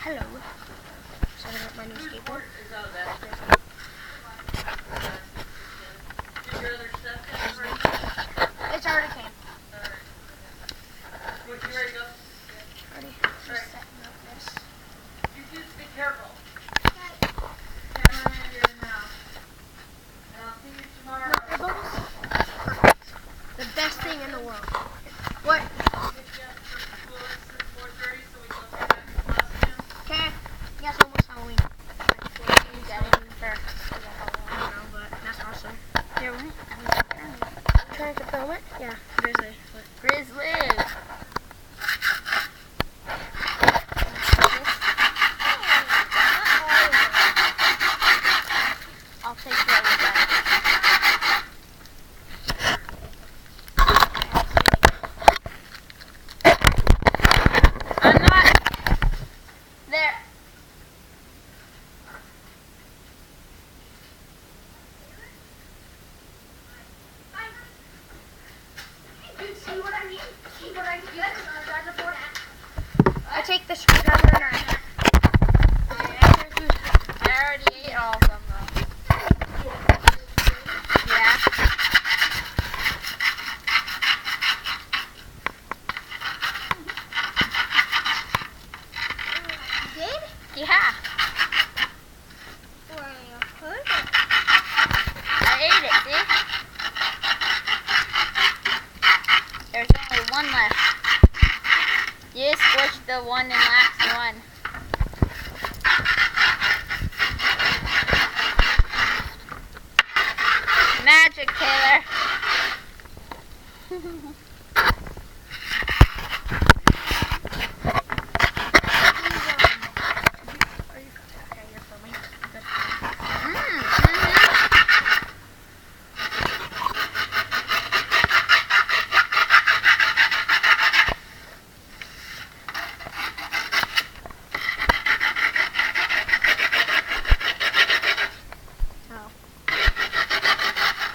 Hello. Setting up my new skateboard. It's already came. Would you ready to go? Ready? Just setting up this. You just be careful. Cameraman, you're in now. And I'll see you tomorrow. No, bubbles. Perfect. The best thing in the world. What? Okay. Yeah, it's almost Halloween. You got it for, I don't know, but that's awesome. Yeah, right? Trying to film it? Yeah. Grizzly. Grizzly. I'll take care of that. I'm not there. See what I mean? See what I mean? I take the screwdriver and I already ate all of them though. Yeah. You did? Yeah. Well, good. I ate it, see? There's only one left. You squished the one and last one. Magic, Taylor.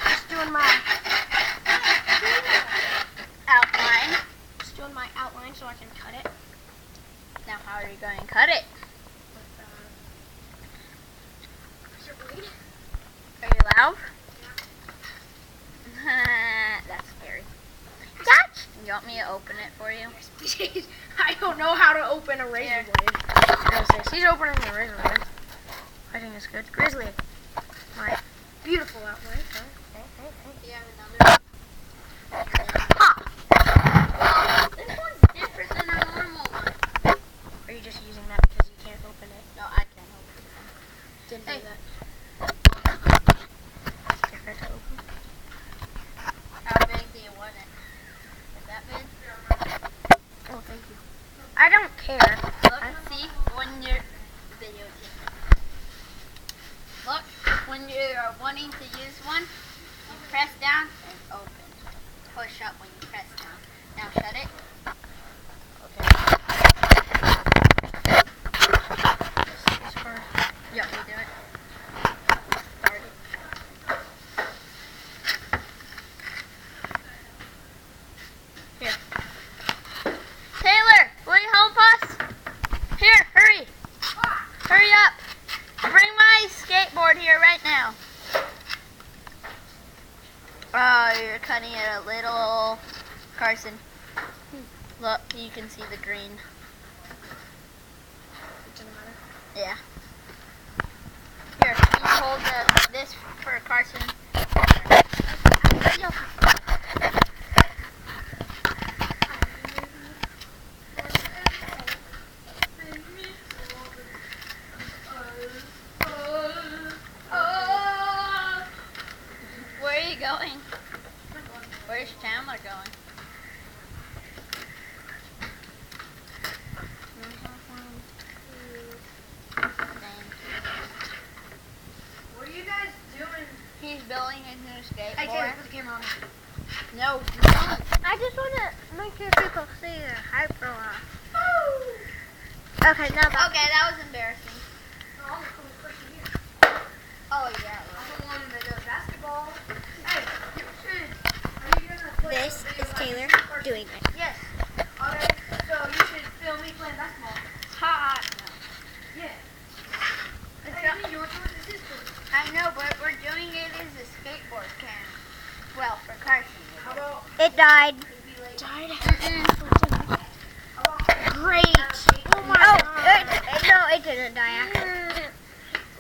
Just doing my Outline. outline so I can cut it. Now how are you going to cut it? Is it blade? Are you loud? That's scary. Gotcha. You want me to open it for you? Please. I don't know how to open a razor Here. blade. She's opening the razor blade. I think it's good. Grizzly. My beautiful outline. Do you have another? This one's different than a normal one. Are you just using that because you can't open it? No, I can't open it. Didn't Hey. do that. It's different to open. How big do you want it? Is that big? Oh, thank you. I don't care. Look, see, when you're videotaping. Look, when you're wanting to use one, you press down and open. Push up when you press down. Now shut it. Okay. It's hard. Yep, you do it. Start it. Here. Taylor, will you help us? Here, hurry. Hurry up. Bring my skateboard here right now. Oh, you're cutting it a little. Carson, look, you can see the green. It doesn't matter. Yeah. Here, you hold this for Carson. Where are you going? Where's Chandler going? What are you guys doing? He's building his new skateboard. I can't put the camera on. No, don't. I just want to make sure people see the hyperlock. Okay, now that. Okay, that was embarrassing. Oh, yeah. Basketball. This is Taylor doing it. Yes. Okay, so you should film me playing basketball. Ha! It died. Died. Mm-mm. Great. Oh my Oh, god. no, it didn't die actually.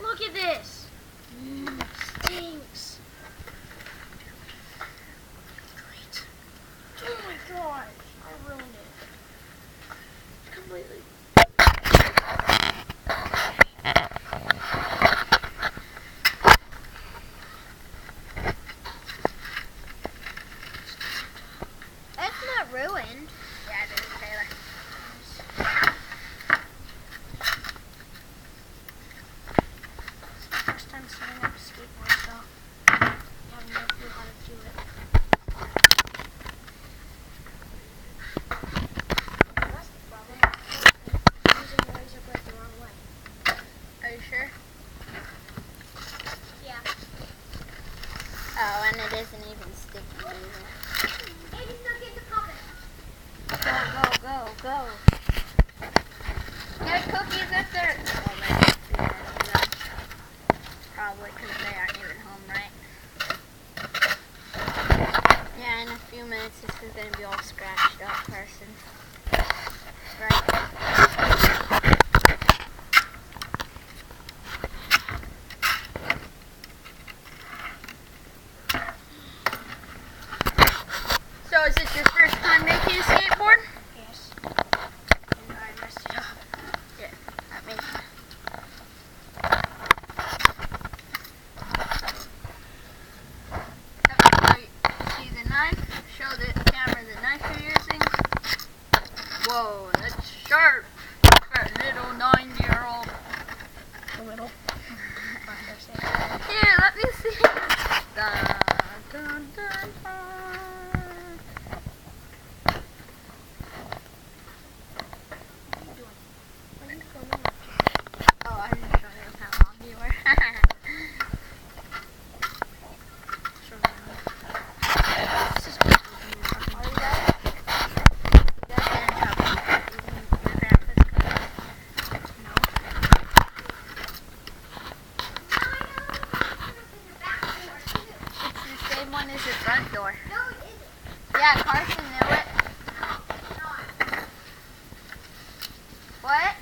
Look at this. Stinks. Great. Oh my gosh. I ruined it. Completely. It's not ruined. Yeah, it is, Taylor. It's my first time setting up a skateboard, so I have no clue how to do it. That's the problem. I'm using the razor blade the wrong way. Are you sure? Yeah. Oh, and it isn't even sticky either. Go, go, go. There's cookies up there. Oh, man. Probably because they aren't even home, right? Yeah, in a few minutes this is going to be all scratched up, Carson. Right? So is this your first time making a skateboard? Yes. And I messed it up. Yeah, that makes sense. See the knife? Show the camera the knife you're using. Whoa, that's sharp for a little 9-year-old. The middle. Here, let me see. Dun, dun, dun, dun. What are you filming? Oh, I didn't show you how long you were. Show me. This is crazy. Are you guys? You guys get in trouble using your grandpa's cookies? No. It's the same one as your front door. Yeah, Carson knew it. What?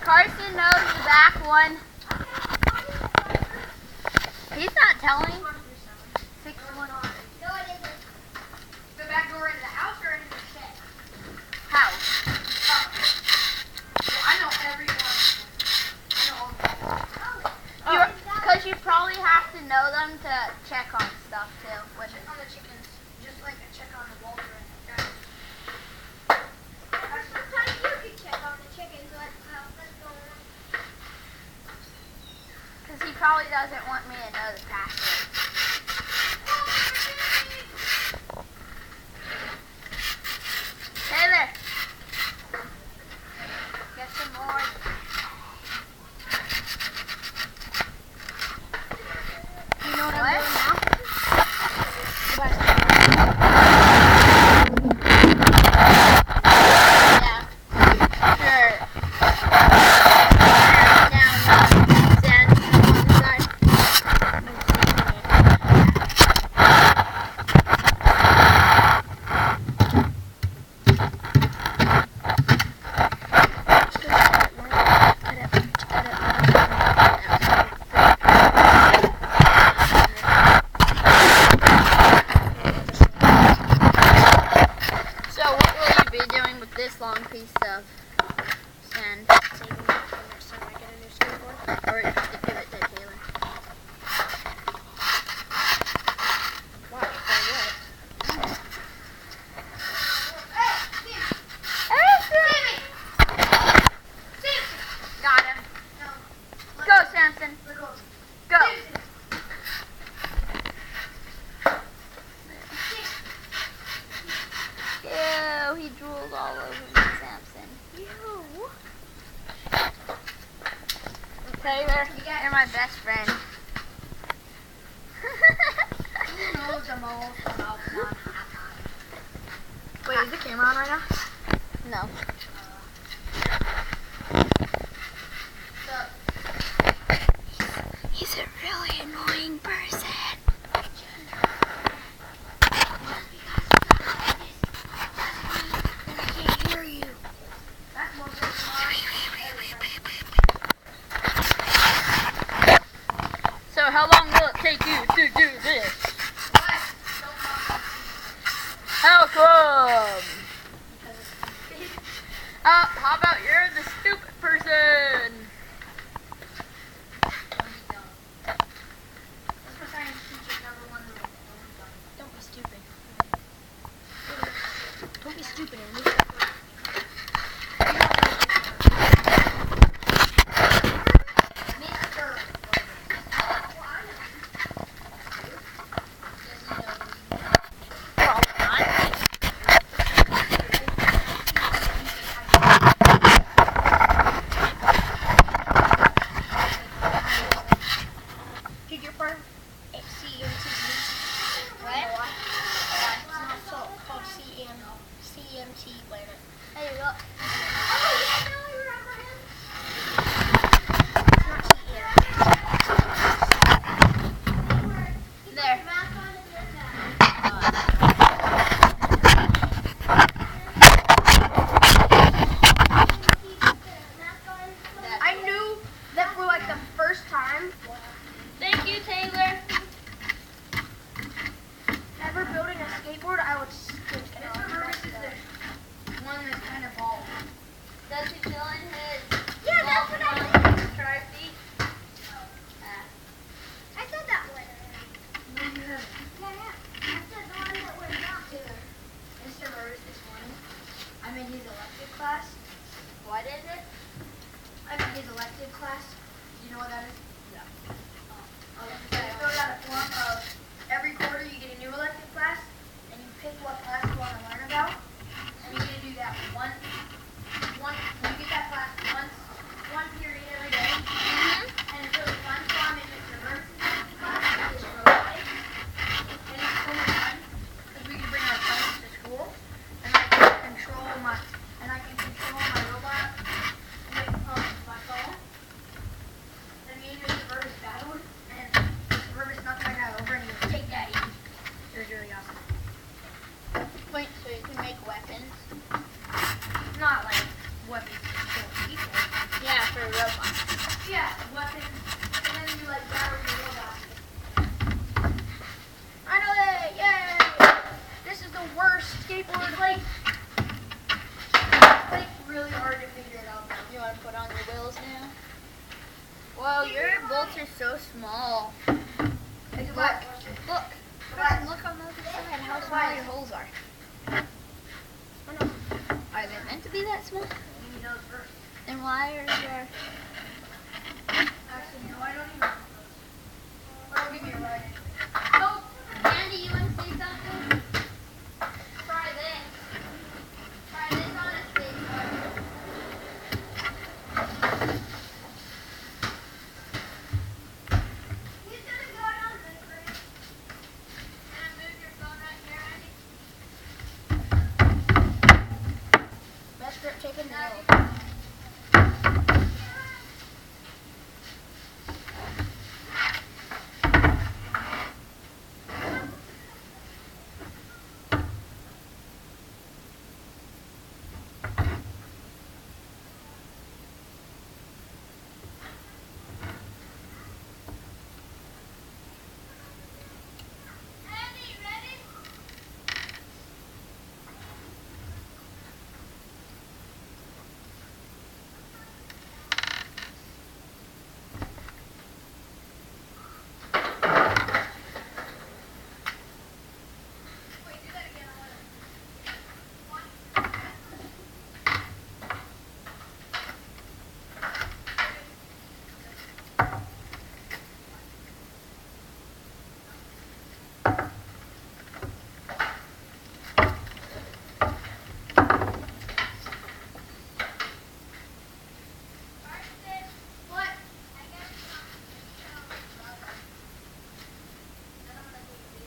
Carson knows the back one. He's not telling. 6-1. The back door into the house or into the shed? House. Well, I know everyone. I know all the Because you probably have to know them to check on stuff too. Which check on the chickens, just like I check on the Walter and the guys. Sometimes you can check on the chickens. What's going on? Because he probably doesn't want me to know the password. Taylor! Get some more. You know what I'm What? doing now? What? Yeah. Sure. Down sand on the side. So what will you be doing with this long piece of sand? Saving it for next time I get a new skateboard. Or you have to give it to Taylor? Why? For what? Got him. Go, Samson. Go. Ew, he drooled all over me, Samson. Taylor, you're my best friend. Who knows the most about one? Wait, is the camera on right now? No. He's a really annoying person. stupid in. Mr. Probably not. Did your firm CMT? What? It's not so called CMT Planet. Hey, look. Oh, yeah, no, I remember him. It's not TM. He There. put a mask on and did that. He put a mask on. I knew that for like the first time Thank you, Taylor. ever building a skateboard, I would stink it Mr. off. Purvis is the one that's kind of bald. Does he fill in his Yeah, that's what I trophy? I said that one. No, you haven't. Yeah, yeah. I said the one that was not there. Mr. Purvis this morning, I'm in his elective class. What is it? I'm in his elective class. Do you know what that is? No. They filled out a form of every quarter you get a new elective class, and you pick what class you want to learn about, and you get to do that one. You get that class one period every day, and it's really fun. So I'm in Mr. Burns' class, which is robotics, and it's so much fun because we can bring our phones to school, and I can control my robot with my phone. And me and Mr. Burris battled, and Mr. Burris knocked my guy over, and he was take that easy. It was really awesome. Wait, so you can make weapons? Not like weapons for people. Yeah, for robots. Yeah, weapons, and then you like battle your robot. Finally, yay! This is the worst skateboard. It's like really hard to figure it out now. You want to put on your wheels now? Whoa, your bolts are so small. It's Look, Look. look on the other side how small your holes are. Are they meant to be that small? You need those first. And why are your... Actually, no, I don't even know those. I'll give you a ride. Oh, Andy, you want to see something? Try this. Try this on a skateboard. He's gonna go down this way. Can I move your phone right here, Andy? Best grip tape in the Now world. you